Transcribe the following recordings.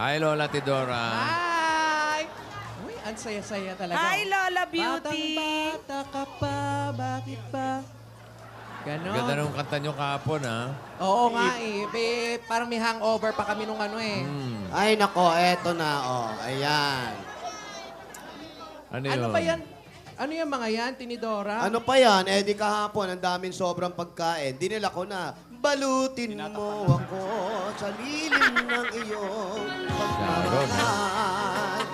Hi, Lola Tidora. Hi! Uy, ang saya-saya talaga. Hi, Lola Beauty! Batang-bata ka pa, bakit ba? Ganon. Ganda nung kanta nyo kahapon, ha? Oo nga eh. Parang may hangover pa kami nung ano eh. Ay, nako, eto na, oh. Ayan. Ano Ano yun? ba yan? Ano yung mga yan, Tinidora? Ano pa yan? Eh, di kahapon, ang daming sobrang pagkain. Dinala ko na. Balutin mo ako sa lilim ng iyong pagmamahal.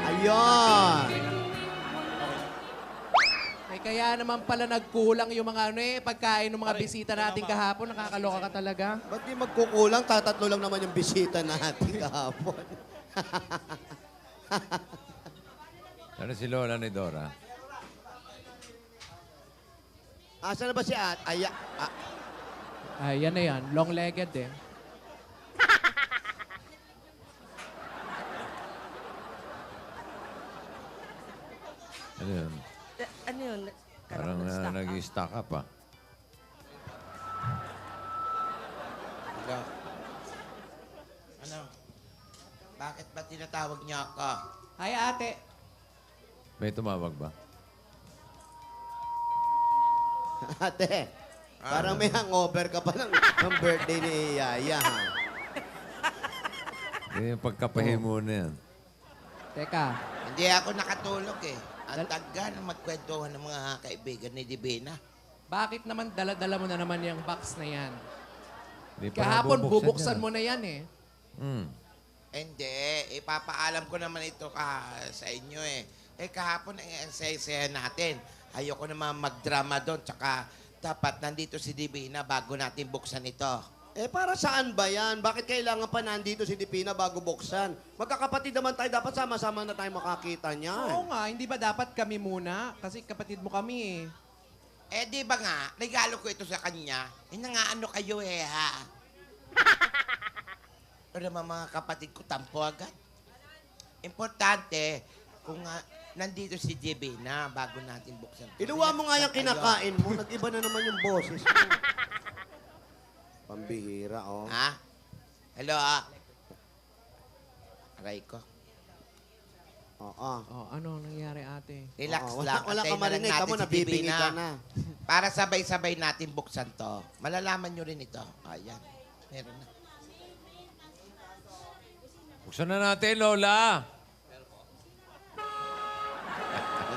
Ayan. Ay, kaya naman pala nagkulang yung mga ano eh, pagkain ng mga bisita natin kahapon. Nakakaloka ka talaga. Ba't di magkukulang? Tatatlo lang naman yung bisita natin kahapon. Ano si Lola ni Dora? Asan na ba si At? Ay, yan na yan. Long-legged eh. Ano yun? Ano yun? Parang nag-stack up, ah. Hello? Ano? Bakit ba tinatawag niyo ako? Ay, ate. May tumawag ba? Ate, parang may hangover ka pa ng birthday ni Yaya, ha? Yung pagkapahimu na yan. Teka. Hindi ako nakatulog eh. Ang tagal ng magkwentuhan ng mga kaibigan ni Divina. Bakit naman dala-dala mo na naman yung box na yan? Di pa Kahapon nabubuksan bubuksan yan. mo na yan eh. Hindi, ipapaalam ko naman ito sa inyo eh. Eh kahapon ang saya-saya natin. Ayoko naman magdrama doon. Tsaka dapat nandito si Divina bago natin buksan ito. Eh, para saan ba yan? Bakit kailangan pa nandito si Dipina bago buksan? Magkakapatid naman tayo. Dapat sama-sama na tayo makakita niyan. Oo nga, hindi ba dapat kami muna? Kasi kapatid mo kami eh. Eh di ba nga, regalo ko ito sa kanya. Eh nangaano kayo eh ha? Pero naman mga kapatid ko, tampo agad. Importante, kung nandito si Divina bago natin buksan. Iluwa mo nga yung kinakain mo. Nag-iba na naman yung boses mo. Pambihira, oh. Ha? Hello, Aray ko. Oo. Oh, ano nangyari ate? Relax Oo, lang. wala ka Antayin na lang marinig. natin Kamo, si nabibingi Divina. ka na. Para sabay-sabay natin buksan to. Malalaman nyo rin ito. Ayan. Meron na. Buksan na natin, Lola!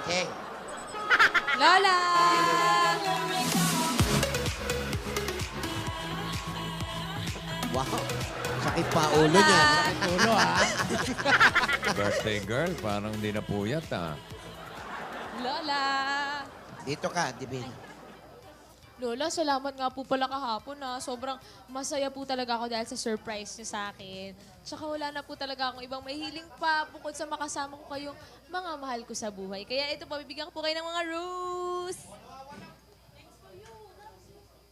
Okay. Lola! Wow. Sakit pa ulo niya. Tulo ah. Birthday girl, parang di na puyat, ah. Lola! Dito ka, Divina. Lola, salamat nga po pala kahapon na sobrang masaya po talaga ako dahil sa surprise niyo sa akin. Tsaka wala na po talaga akong ibang mahiling pa bukod sa makasama ko kayong mga mahal ko sa buhay. Kaya ito po, bibigyan ko po kayo ng mga rose.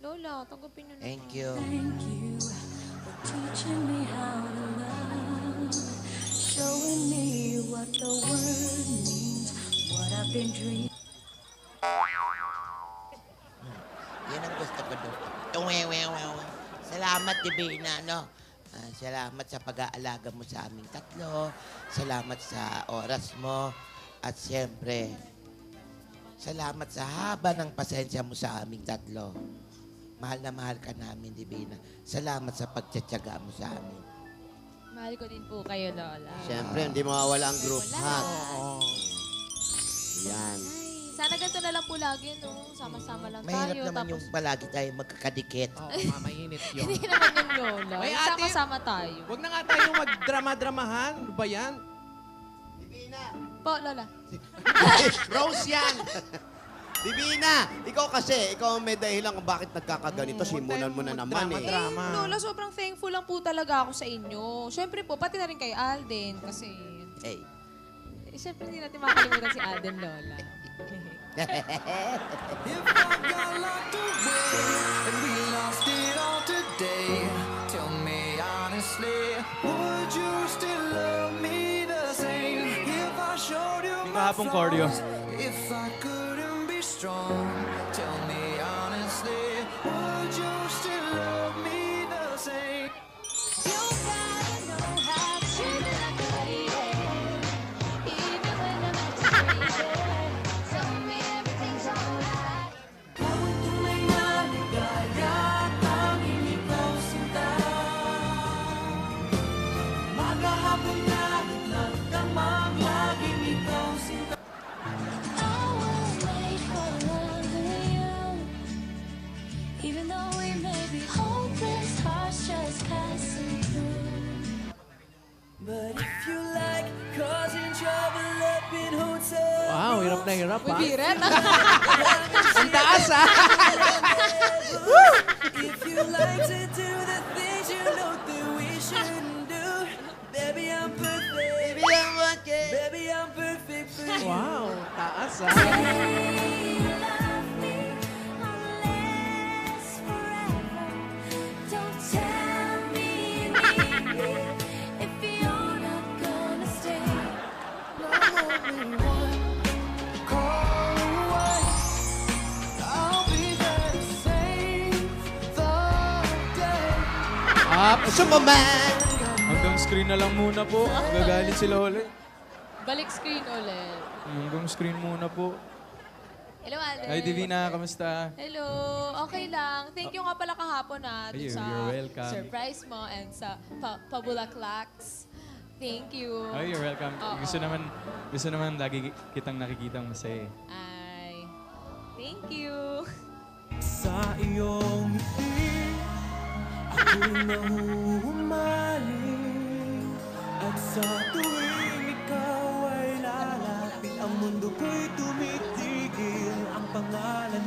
Lola, tanggapin niyo na. Thank you. Thank you for teaching me how to love, showing me what the word means, what I've been dreaming. Yan ang gusto ko doon. Salamat, Divina, no? Salamat sa pag-aalaga mo sa aming tatlo. Salamat sa oras mo. At siyempre, salamat sa haba ng pasensya mo sa aming tatlo. Mahal na mahal ka namin, Divina. Salamat sa pagtsatsaga mo sa amin. Mahal ko din po kayo, Lola. Siyempre, hindi mawawala ang group hug. Yan. Sana ganito na lang po lagi, no? Sama-sama lang Mahirap tayo. naman Tapos, yung palagi tayo magkakadikit. Oo, mainit yun. hindi naman yung Lola. Ay, Yung ate. Sama-sama tayo. Huwag na nga tayong magdrama-dramahan. Ano ba yan? Po, Lola. Rose yan! Divina, ikaw kasi, ikaw ang may dahilan kung bakit nagkakaganito. Simulan mo na naman eh. Drama. Lola, sobrang thankful lang po talaga ako sa inyo. Siyempre po, pati na rin kay Alden. Kasi, Hey. siyempre hindi natin makalimutan si Alden, Lola. If I got locked away and we lost it all today, tell me honestly, would you still love me the kahapong choreo. If I couldn't be strong, tell me honestly, would you still love me the same? You gotta know how to treat me like a lady. Even when I'm not crazy. Tell me everything's alright. Bawat tunay na ligaya, tanging ikaw sinta. Maghahapon na nagdamang, laging ikaw sinta. I will wait for loving you. Even though we may be hopeless, hearts just passing through. But if you like causing trouble up in hotels, Wow, hirap na hirap, Uy, ha? biret. Ang taas, ha? if you like to do the things you know that we shouldn't do, baby, I'm perfect. Baby, I'm okay. Baby, I'm perfect for you. Wow, taas, ha? Say you love me unless forever. Don't tell me you need me if you're not gonna stay. Call away. I'll be there to save the day. Up, Superman! Hanggang screen na lang muna po. Gagalit si Lola. Balik screen ulit. Hanggang screen muna po. Hello, Alden. Hi, Divina. Kamusta? Hello. Okay lang. Thank you nga pala kahapon dun Ay, sa you're welcome. surprise mo and sa pabulaklaks. Thank you. Oh, you're welcome. Oo. Gusto naman lagi kitang nakikitang masaya. Ay. Thank you. Sa iyong ngiti, ako'y nahuhumaling. At sa tuwing ikaw ay lalapit, ang mundo ko'y tumitigil. Ang pangalan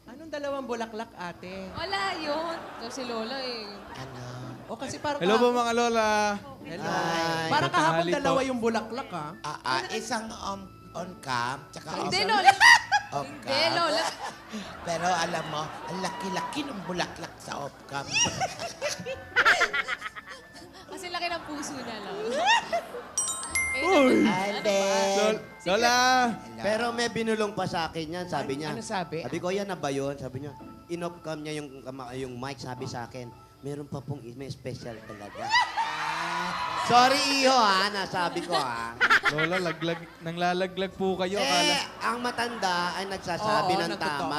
Anong dalawang bulaklak, ate? Wala yun. Ito si Lola eh. Ano? O kasi parang Hello po mga Lola. Hello. Ay, Parang kahapon tanghali po. dalawa yung bulaklak, ha? Isang on cam, tsaka Hindi, isang Lola. off Hindi, cam. Lola. Pero alam mo, ang laki-laki ng bulaklak sa off cam. Kasi laki ng puso niya, Lola. Uy! Alden! Lola! Pero may binulong pa sa akin yan, sabi niya. Ano sabi? Sabi ko, yan na ba yun? Sabi niya, in-off cam niya yung mic, sabi sa akin, meron pa pong may special talaga. Sorry, iho, ha, nasabi ko, ha. Lola, nang lalaglag po kayo. Akala. Ang matanda ay nagsasabi ng tama.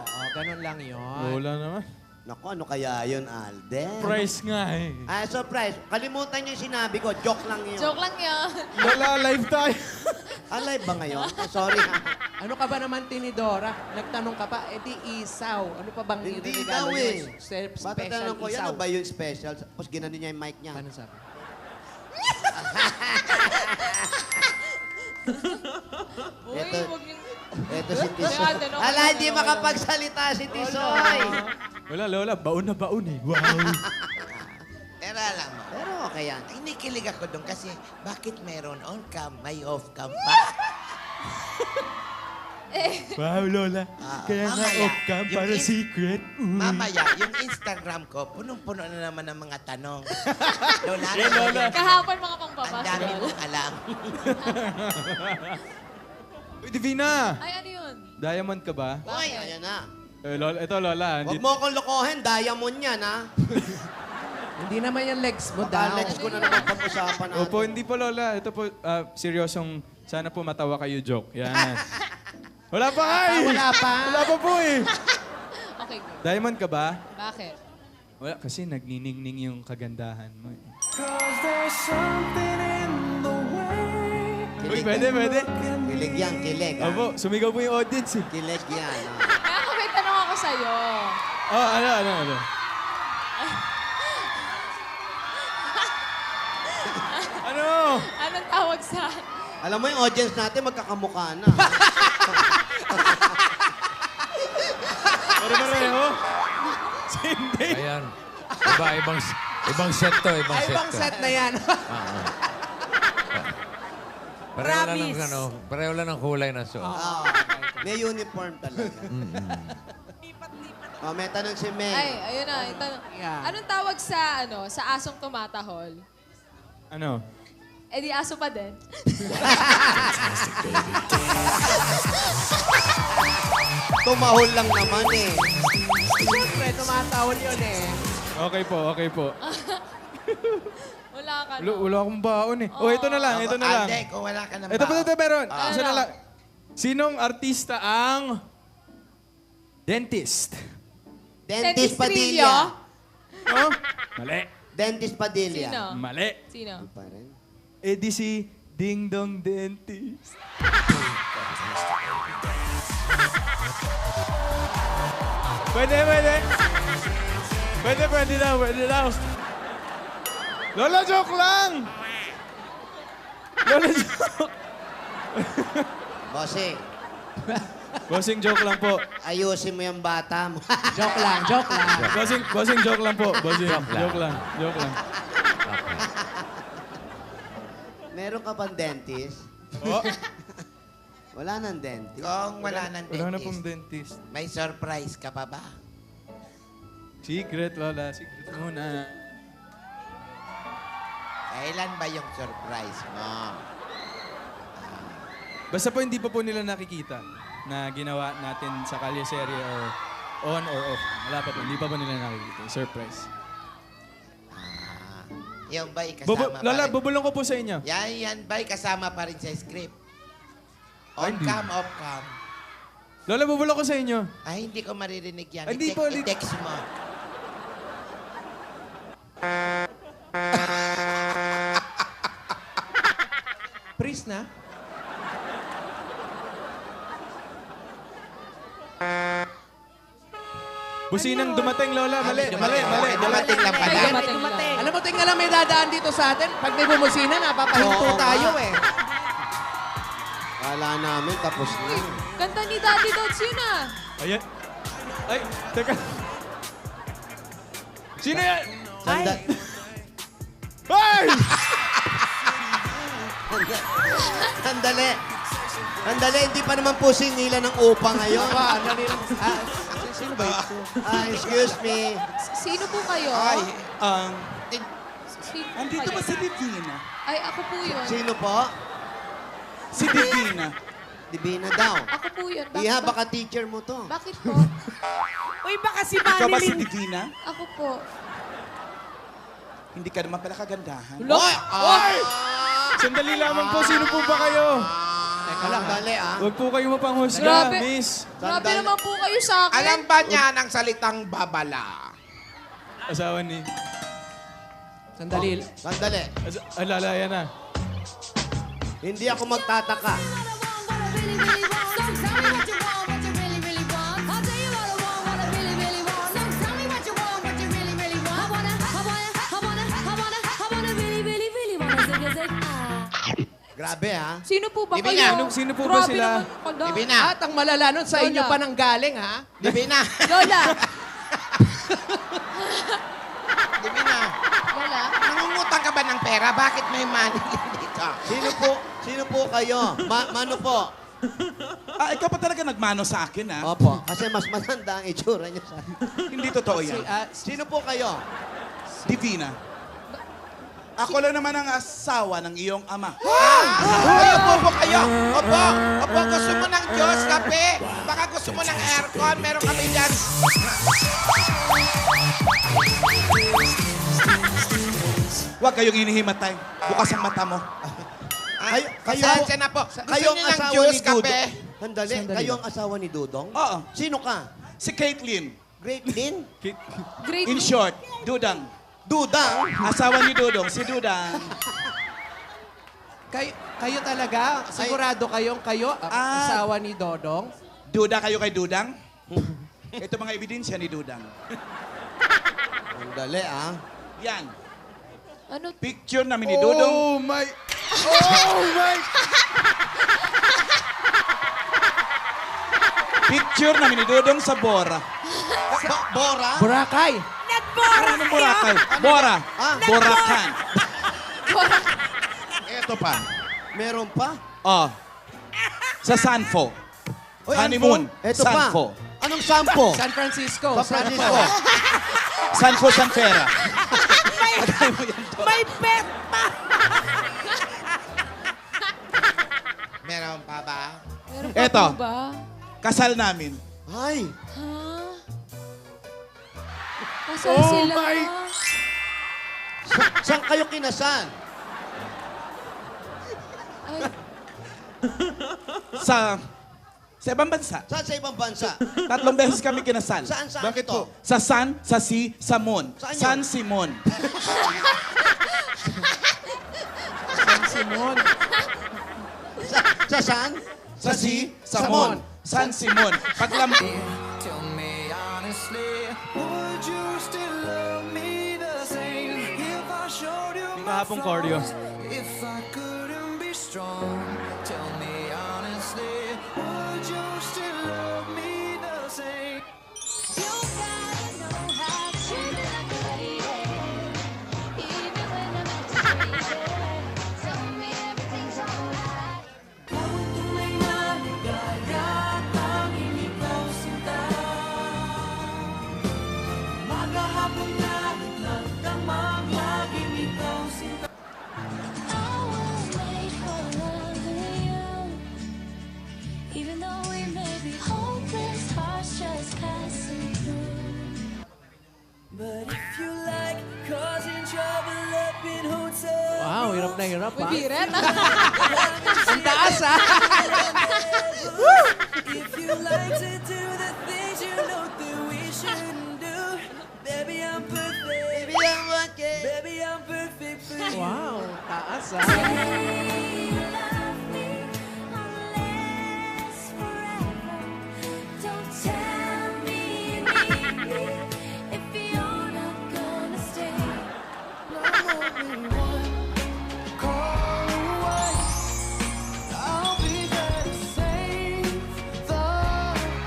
Oo, ganun lang yun. Lola naman. Naku, ano kaya yun, Alden? Price nga eh. Surprise. Kalimutan niyo yung sinabi ko. Joke lang yun. Joke lang yun. Lola, live tayo. Alive ba ngayon? Sorry, ha. Ano ka ba naman, Tinidora? Nagtanong ka pa, di isaw. Ano pa bang Hindi regalo daw nyo? eh. Special Batatanong ko, yan isaw. na ba yung special? Tapos ginano niya yung mic niya. Ano sabi? Uy, Eto. huwag yung... Ito si Tisoy. Kaya, tanong Ala, ka hindi na, makapagsalita si Tisoy. Wala, Lola. Baon na baon eh. Wow. Pero alam mo, Pero okay yan. kinikilig ako doon kasi bakit meron on cam, may off cam pa? Wow, Lola. Kaya nga mamaya, off-cam yung para in- secret. Uy. Mamaya, yung Instagram ko, punong-puno na naman ng mga tanong. Lola, Lola. Kahapon mga ang pangpapasok. dami mong alam. Uy, Divina! Ay, ano yun? Diamond ka ba? Uy, ayan na. Lola, ito, Lola. Huwag mo akong lokohin, diamond yan, ha? Hindi naman yung legs mo Baka daw. next ko na naman pag-usapan natin. Opo, hindi po, Lola. Ito po, seryosong, sana po matawa kayo joke. Yan. Wala pa nga eh! Wala pa. Wala pa po eh! Okay, good. Diamond ka ba? Bakit? Wala, kasi nagniningning yung kagandahan mo eh. 'cause there's something in the way. Uy, pwede, pwede. Kilig yan, kilig, ha? Opo, sumigaw po yung audience eh. Kilig yan, ha? Kaya ako may tanong ako sa'yo. Oh, ano? Ano? Anong tawag sa... Alam mo yung audience natin, magkakamukha na. Pare-pareho? Hindi. Ayan. Ibang set to, ibang Ay, set ibang to. set na yan. Pareho lang ng, pareho lang ng kulay na suot. Oo. May uniform talaga. May tanong si Meng. Ay, ayun na. Ito. Yeah. Anong tawag sa, sa asong tumatahol? Ano? Eh di aso pa din. Tumahol lang naman eh. Siyempre, tumatawal yun eh. Okay po, okay po. Wala ka Wala, na. wala akong baon eh. Oh, ito na lang, ito na lang. Alde, kung wala ka ng Ito pa, ito meron. Ah. Isa na lang. Sinong artista ang dentist? Dentist Dentistrillo? Padilla. No? Mali. Dentist Padilla. Sino? Mali. Sino? Pa rin. Eh di si Ding Dong Dentist. Pwede, pwede. Pwede, pwede daw, pwede daw. Lola, joke lang! Lola, joke. Bossing, Bossing, joke lang po. ayusin mo yung bata mo. Joke lang, joke lang. Bossing, joke lang po. Bossing, joke lang. Joke lang. Meron ka bang dentist? Oh, Wala nang dentist. Kung wala ng wala na dentist, pong dentist. may surprise ka pa ba? Secret, Lola. Secret muna. Kailan ba yung surprise mo? Basta po hindi pa po nila nakikita na ginawa natin sa Kalye Serie or on or off. Wala pa po. Hindi pa po nila nakikita. Surprise. Yung ba'y kasama pa Lola, rin? bubulong ko po sa inyo. Yan ba'y kasama pa rin sa script? Ay, On hindi. cam, off cam. Lola, bubulong ko sa inyo. Ay, hindi ko maririnig yan. Ay, di po, di- I-text mo. Priest na? Businang dumating, Lola. Mali, mali, mali. Dumating lang pala. Ay, dumating lang. Alam mo, tingnan lang may dadaan dito sa atin. Pag may bumusina, napapahinto Oo, tayo nga. eh. Kala namin tapos na. Kanta ni Daddy Dots yun ah. Ayan. Ay, teka. Sino yan? Sanda- Ay! Sandali. Sandali, hindi pa naman po sinila ng upa ngayon. Ano nila? Sino ba ito? Excuse me. Sino po kayo? Sino po andito kayo? ba si Divina? Ay, ako po yun. Sino po? Si Divina. Divina daw. Ako po yun. Bakit Iha, po? baka teacher mo to. Bakit po? Uy, baka si Ikaw ba si Manilin. Divina? Ako po. Hindi ka naman pala kagandahan. Oy! Oy! Sandali lamang po. Sino po ba kayo? Teka lang, Sandali, ah. Huwag po kayo mapanghusga, Grabe. miss. Grabe Sandali. naman po kayo sa akin. Alam ba niya ng salitang babala? Asawa ni... Sandali. Sandali. Alala, yan na. Hindi ako magtataka. Grabe, ha? Sino po ba Divina, kayo? sino po ba Grabe sila? naman pala. Divina! At ang malala nun, sa inyo Lola. pa nang galing, ha? Divina! Lola. Divina! Lola. Nangungutang ka ba ng pera? Bakit may money dito? Sino po kayo? Mano po? Ikaw pa talaga nagmano sa akin, ha? Opo, kasi mas matanda ang itsura niya sa Hindi totoo yan. Sino po kayo? Divina. Ako lang naman ang asawa ng iyong ama. Ay, opo kayo! Opo! Opo, gusto mo ng Diyos, kape? Baka gusto mo ng aircon, meron kami dyan. Huwag kayong inihimatay. Bukas ang mata mo. Pasensya na po. Gusto Kayo niyo ang ng asawa juice, ni Dudong? kape? Sandali, kayo ang asawa ni Dudong? Oo. Sino ka? Si Caitlyn. Great Lynn? Great. In short, Dudang. Dudang? Asawa ni Dudong, si Dudang. Kayo talaga? Sigurado kayong kayo, asawa ni Dodong? Duda kayo kay Dudang? Ito mga ebidensya ni Dudang. Sandali, ah. Yan. Ano? Picture namin ni Dudong. Oh my... Oh my... Picture namin ni Dudong sa Bora. Bora? Boracay. Anong Boracay? Bora. Boracan. Ito pa. Meron pa? Oh. Sa Sanfo. Oy, Honeymoon. Ito Sanfo. pa. Anong sampo? San Francisco. San Francisco. Sanfo Sanfera. May pet pa. Meron pa ba? Meron pa Eto. po ba? Kasal namin. Ay! Ha? Kasal sila. Saan kayo kinasal? Ay, Sa ibang bansa. Saan sa ibang bansa? 3 beses kami kinasal. Saan Bakit to? po? Sa San, sa Si, sa Mon. Saan yun? San Simon. San Simon. Sa saan? Sa Si, sa Mon. San Simon. Paglam... Tell me honestly, would you still love me the same if I showed you Yung my kahapong cardio. flaws? If I couldn't be strong, tell me honestly, would you still love me the same? You gotta know how to love me, even when I'm agitated. Tell me everything's alright. Bawat tunay na ligaya, tanging ikaw sinta. Maghahapon na nagdamang, laging ikaw sinta. I will wait for loving you, even though we may be hopeless, hearts just passing through. But if you like causing trouble up in hotels. Wow, hirap na hirap uy, ha. biret. Ang taas ha. If you like to do the things you know that we shouldn't do, baby, I'm perfect. Baby, I'm okay. Baby, I'm perfect for you. Wow, taas ha. Say you love me unless forever. Don't tell me you need me if you're not gonna stay. Call away. I'll be there to save the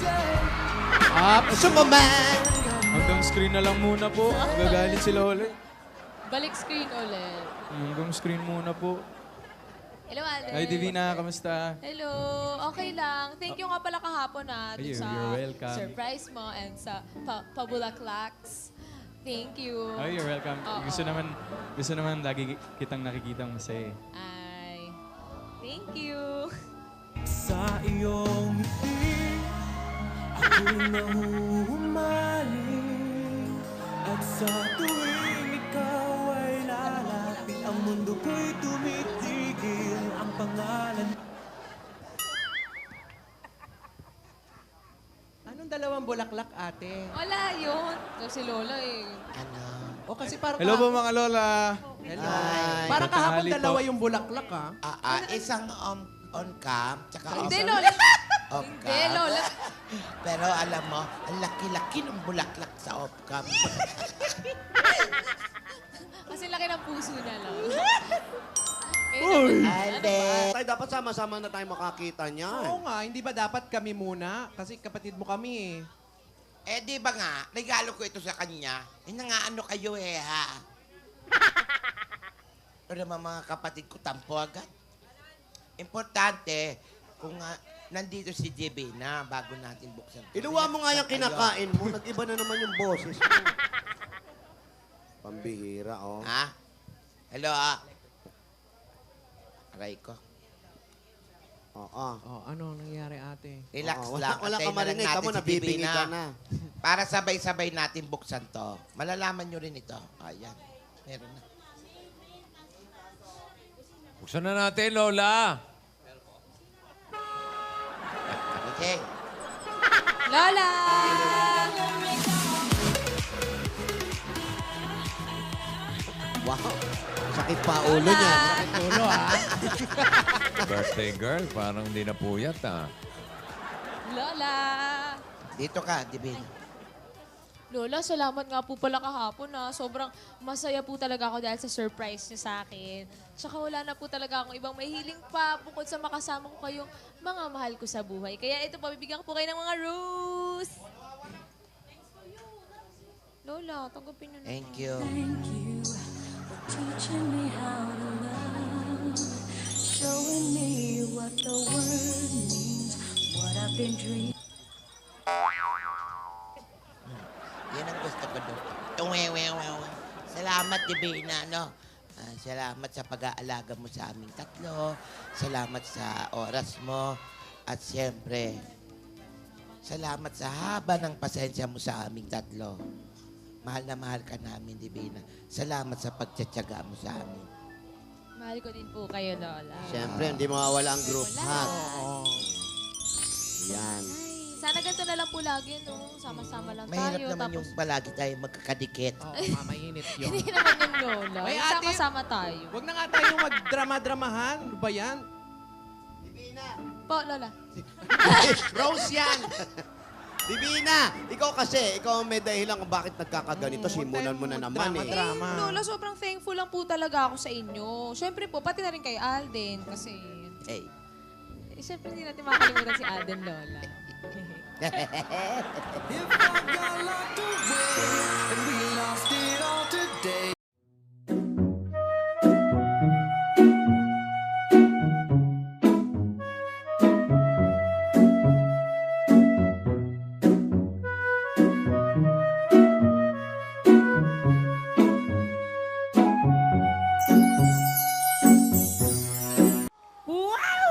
day. Up. Sumaman! Hanggang screen na lang muna po. Gagalit si Lola. Balik screen ulit. Hanggang screen muna po. Hello, Alex. Hi, Divina. Kamusta? Hello. Okay lang. Thank you nga pala kahapon dun Ayun, sa you're welcome. surprise mo and sa pabulaklaks. Thank you. Oh, you're welcome. Oo. Gusto naman lagi kitang nakikitang masaya. Ay, thank you. Sa iyong ngiti, ako'y nahuhumaling. At sa tuwing ikaw ay lalapit, ang mundo ko'y tumitigil. Ang pangalan Anong dalawang bulaklak, ate? Wala yun. So, si Lola eh. Ano? O kasi parang Hello po mga Lola. Hello. Ay. Parang kahapon Tanghali dalawa po. yung bulaklak ha. Isang on cam, tsaka Hindi, off Lola. off Hindi, cam. Lola. Pero alam mo, ang laki-laki ng bulaklak sa off cam. Kasi laki ng puso na, Lola. Ande. Tayo dapat sama-sama na tayo makakita niyan. Oo nga, hindi ba dapat kami muna? Kasi kapatid mo kami eh. Eh, di ba nga, regalo ko ito sa kanya. Eh, nangaano kayo eh, ha? Pero naman mga kapatid ko, tampo agad. Importante, kung nandito si JB na bago natin buksan. Iluwa mo nga yung kinakain mo. Nag-iba na naman yung boses mo. Pambihira, oh. Ha? Hello, Aray ko. Oo. Oh, ano nangyari, ate? Relax Oo, lang. Wala Antayin ka na lang marinig. natin Tamo, si nabibingi JB ka na. Para sabay-sabay natin buksan to. Malalaman nyo rin ito. Ayan. Meron na. Buksan na natin, Lola. Okay. Lola! Wow. Sakit pa ulo niya. Ulo ha. Birthday girl, parang di na puyat Lola! Dito ka, Divin. Lola, salamat nga po pala kahapon Sobrang masaya po talaga ako dahil sa surprise niyo sa akin. Tsaka wala na po talaga akong ibang mahiling pa bukod sa makasama ko kayong mga mahal ko sa buhay. Kaya ito po, bibigyan ko po kayo ng mga rose. Lola, tanggapin niyo na. Thank you. Thank you for teaching me how to love, showing me what the word means, what I've been dreaming. Yan ang gusto ko doon. Salamat, Divina, no? Salamat sa pag-aalaga mo sa aming tatlo. Salamat sa oras mo. At siyempre, salamat sa haba ng pasensya mo sa aming tatlo. Mahal na mahal ka namin, Divina. Salamat sa pagtsatsaga mo sa amin. Mahal ko din po kayo, Lola. Siyempre, hindi mawawala ang group hug. Yan. Ay, sana ganito na lang po lagi, no? Sama-sama lang Mahirap tayo. naman yung palagi tayo magkakadikit. Oo, mamainit yun. Hindi naman yung Lola. May Yung ate- Sama-sama tayo. Huwag na nga tayong magdrama-dramahan. Ano ba yan? Po, Lola. Rose yan! Divina, ikaw kasi, ikaw ang may dahilan kung bakit nagkakaganito. Simulan mo na naman eh. Drama. Lola, sobrang thankful lang po talaga ako sa inyo. Siyempre po, pati na rin kay Alden. Kasi, Hey. siyempre hindi natin makalimutan si Alden, Lola. If I got locked away and we lost it all today.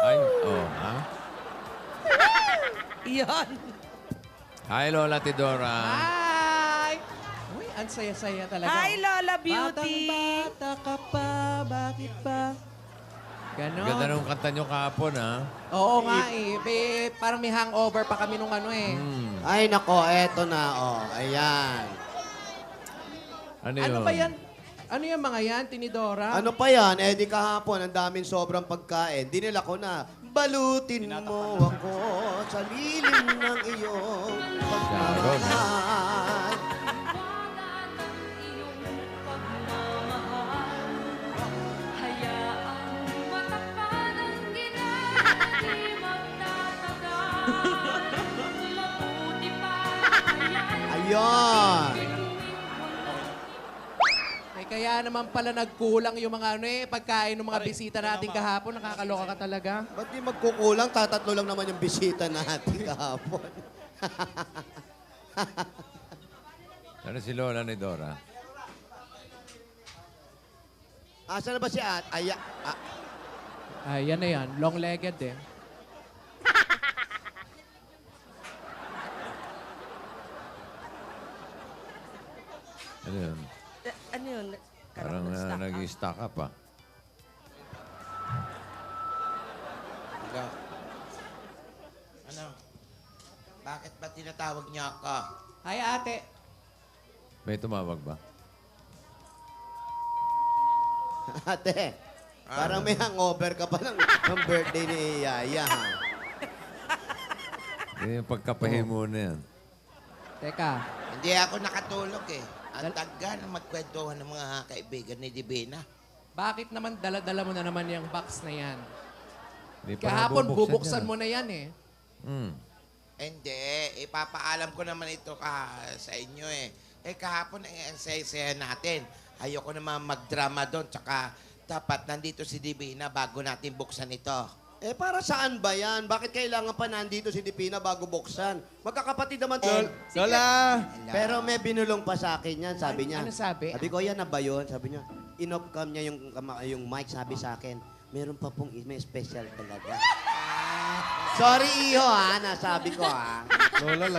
Ay, oh, ha? Yan. Hi, Lola Tidora. Hi! Uy, ang saya-saya talaga. Hi, Lola Beauty. Batang-bata ka pa, bakit ba? Ganon. Ganda nung kanta nyo kahapon, ha? Oo nga eh. Parang may hangover pa kami nung ano eh. Ay, nako, eto na, oh. Ayan. Ano Ano yun? ba yan? Ano yung mga yan, Tinidora? Ano pa yan? Eh, di kahapon, ang daming sobrang pagkain. Dinila ko na, balutin mo ako sa lilim ng iyong pagmamahal. Ayun. Ay, kaya naman pala nagkulang yung mga ano eh, pagkain ng mga bisita natin kahapon. Nakakaloka ka talaga. Ba't di magkukulang? Tatatlo lang naman yung bisita natin kahapon. Ano si Lola ni Dora? Asan na ba si At? Ay, yan na yan. Long-legged eh. Ano yun? Ano yun? Parang nag-stack up, ah. Ano? Bakit ba tinatawag niyo ako? Ay, ate. May tumawag ba? Ate, parang may hangover ka pa ng birthday ni Yaya, ha? Yung pagkapahimu na yan. Teka. Hindi ako nakatulog eh. Ang taga na magkwentuhan ng mga kaibigan ni Divina. Bakit naman dala-dala mo na naman yung box na yan? Di pa Kahapon, nabubuksan bubuksan yan. mo na yan eh. Hindi, ipapaalam ko naman ito sa inyo eh. Eh kahapon, ang saya-saya natin. Ayoko naman magdrama doon. Tsaka dapat nandito si Divina bago natin buksan ito. Eh, para saan ba yan? Bakit kailangan pa nandito si Divina bago buksan? Magkakapatid naman to. Lola! Pero may binulong pa sa akin yan, sabi niya. Ano sabi? Sabi ko, yan na ba yun? Sabi niya, in-off-cam niya yung mic, sabi sa akin, meron pa pong may special talaga. Sorry, iho, ha? Nasabi ko, ha? Lola,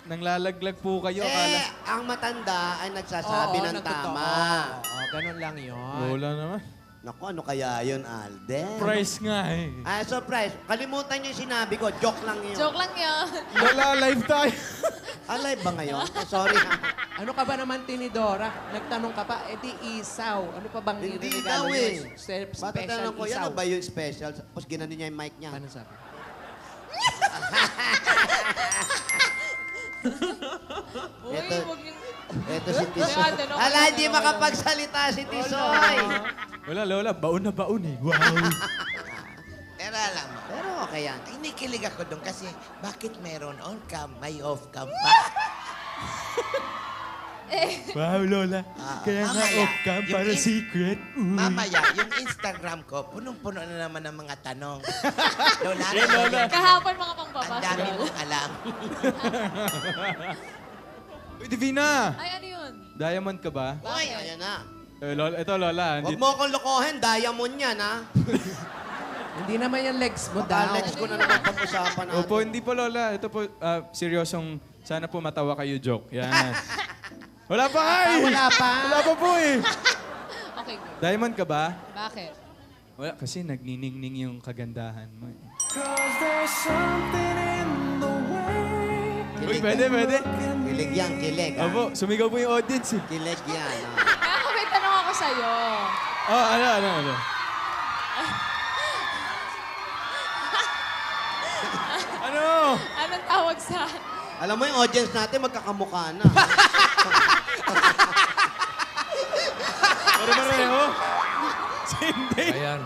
nang lalaglag po kayo. Eh, ang matanda ay nagsasabi ng tama. Oo, ganun lang yun. Lola naman. Naku, ano kaya yun, Alden? Price nga eh. Ah, surprise. Kalimutan niyo yung sinabi ko. Joke lang yun. Joke lang yun. Lola, live tayo. Alive ba ngayon? Sorry, ha? Ano ka ba naman, Tinidora? Nagtanong ka pa, di isaw. Ano pa bang Hindi iregalo daw nyo? eh. Special Patatanong ko, yan isaw. na ba yung special? Tapos ginano niya yung mic niya. Ano sabi? Uy, Eto. huwag yung... Ito si Tisoy. Kaya tanong Ala, ko hindi na makapagsalita si Tisoy. Wala, Lola, baon na baon eh. Wow. Pero alam mo, Pero okay yan. kinikilig ako doon kasi bakit meron on-cam, may off-cam pa? Wow, Lola. Kaya nga mamaya, off-cam yung para in- secret. Uy. Mamaya, yung Instagram ko, punong-puno na naman ng mga tanong. Lola, Lola. Kahapon mga ang pangpapasok. dami mong alam. Uy, Divina! Ay, ano yun? Diamond ka ba? Uy, ayan na. Lola, ito, Lola. Huwag mo akong lokohin, diamond yan, ha? Hindi naman yung legs mo Baka daw. next ko na naman pag-usapan natin. Opo, hindi po, Lola. Ito po, seryosong, sana po matawa kayo joke. Yan. Wala pa nga eh. Wala pa. Wala pa po eh. Okay, good. Diamond ka ba? Bakit? Wala, kasi nagniningning yung kagandahan mo eh. Uy, pwede. Kilig yan, kilig, ha? Opo, sumigaw po yung audience eh. Kilig yan, ha? Ako may tanong ako sa'yo. Oh, ano? Ano? Anong tawag sa... Alam mo yung audience natin, magkakamukha na. Pareho? Hindi. Ayan.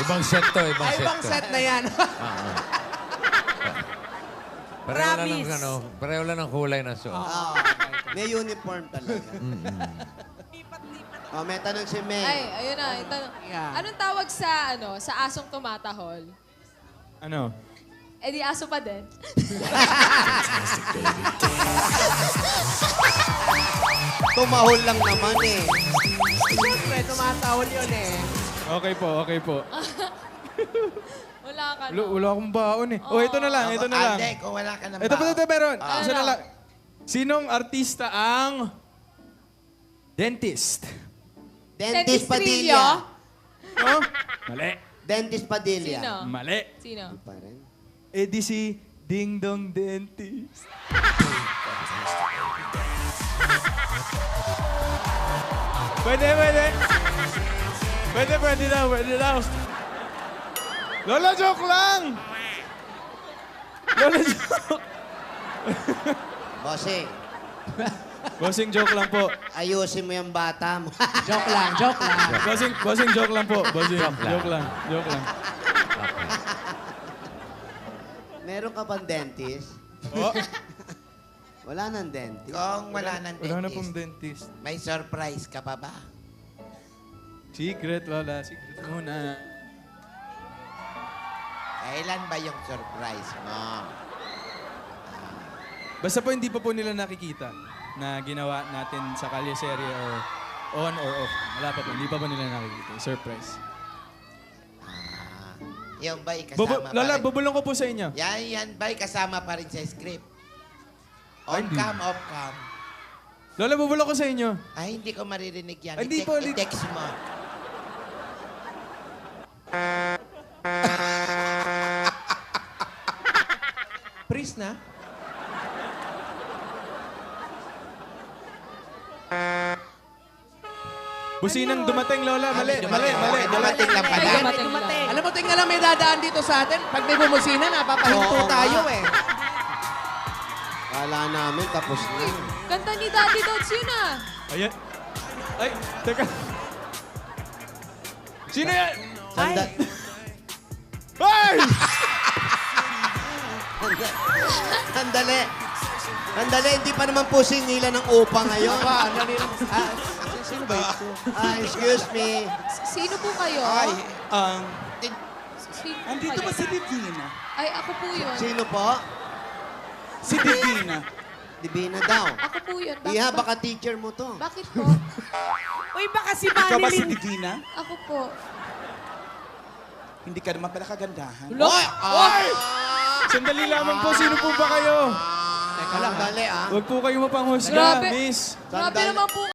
Ibang set to, ibang Ay, set ibang to. set na yan. Pareho lang ng kulay na suot. Oo. May uniform talaga. Oh, may tanong si May. Ay, ayun na. Ito. Yeah. Anong tawag sa, sa asong tumatahol? Ano? Eh di aso pa din. Tumahol lang naman eh. Siyempre, tumatawol yun eh. Okay po. Wala ka Wala akong baon eh. Oh, ito na lang. Alde, kung wala ka ng Ito pa, meron. Ah. Isa na lang. Sinong artista ang dentist? Dentist Dentistrillo? Padilla. No? Mali. Dentist Padilla. Sino? Mali. Sino? Pa rin. Eh di si Ding Dong Dentist. Pwede. Pwede daw. Lola, joke lang! Lola, joke. Bossing, Bossing, joke lang po. ayusin mo yung bata mo. Joke lang. Bossing, joke lang po. Bossing, joke lang. Meron ka bang dentist? Oh, Wala nang dentist. Kung wala ng wala na dentist, pong dentist. may surprise ka pa ba? Secret, Lola. Secret muna. Kailan ba yung surprise mo? Basta po hindi pa po nila nakikita na ginawa natin sa Kalye Serie or on or off. Wala pa po. Hindi pa po nila nakikita. Surprise. Yung ba'y kasama pa Lola, rin? bubulong ko po sa inyo. Yan ba'y kasama pa rin sa script? Ay, On hindi. cam, off cam. Lola, bubulong ko sa inyo. Ay, hindi ko maririnig yan. Ay, hindi po, hindi. I-text mo. Pris na? Businang dumating, Lola. Mali. Dumating lang pala. Dumating. Alam mo, tingnan lang may dadaan dito sa atin. Pag may bumusina, napapahinto Oo, tayo nga. eh. Kala namin tapos na. Kanta ni Daddy Dots yun ah. Ayan. Ay, teka. Sino yan? Sanda- Ay! Sandali, hindi pa naman po singilan ng upa ngayon. Sino ba ito? Excuse me. Sino po kayo? Sino po andito kayo? ba si Divina? Ay, ako po yun. Sino po? Si Divina. Divina daw. Ako po yun. Bakit Iha, po? baka teacher mo to. Bakit po? Uy, baka si Ikaw ba si Manilin. Divina? Ako po. Hindi ka naman pala kagandahan. Sandali lamang po. Sino po ba kayo? Teka lang, dali ah. Huwag po kayo mapanghusga, Grabe. miss. Grabe Sandali. naman po